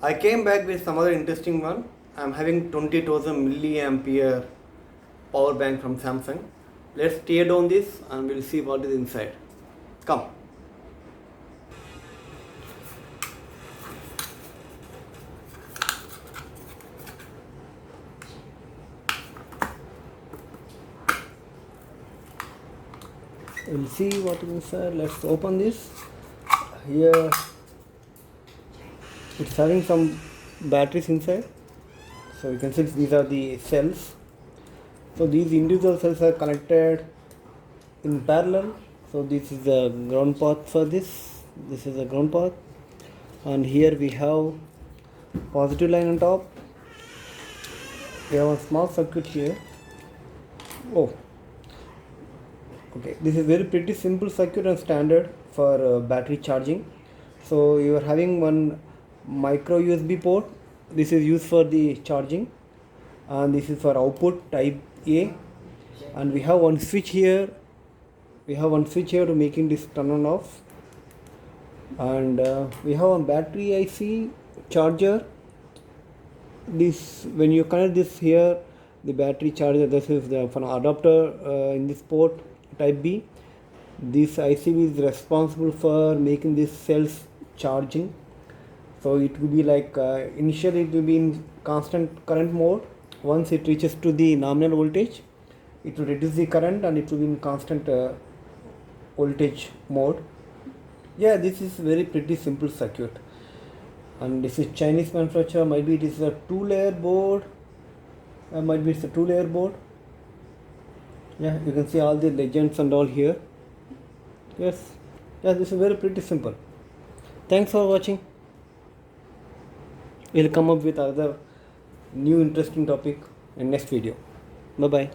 I came back with some other interesting one. I'm having 20,000 milliampere power bank from Samsung. Let's tear down this and we'll see what is inside. Come. We'll see what is inside. Let's open this. Here it's having some batteries inside. So you can see these are the cells. So these individual cells are connected in parallel. So this is the ground path for this. This is the ground path, and here we have positive line on top. We have a small circuit here. Oh, okay. This is very pretty simple circuit and standard for battery charging. So you are having one micro USB port. This is used for the charging, and this is for output type A. And we have one switch here. We have one switch here to making this turn on off. And we have a battery IC charger. This, when you connect this here, the battery charger, this is the for an adapter in this port type B. This IC is responsible for making these cells charging. So it will be like initially it will be in constant current mode. Once it reaches to the nominal voltage, it will reduce the current and it will be in constant voltage mode. Yeah, this is very pretty simple circuit. And this is Chinese manufacturer. Maybe it is a 2-layer board. Might be it's a 2-layer board. Yeah, you can see all the legends and all here. Yes, yeah, this is very pretty simple. Thanks for watching. We'll come up with other new interesting topic in next video. Bye bye.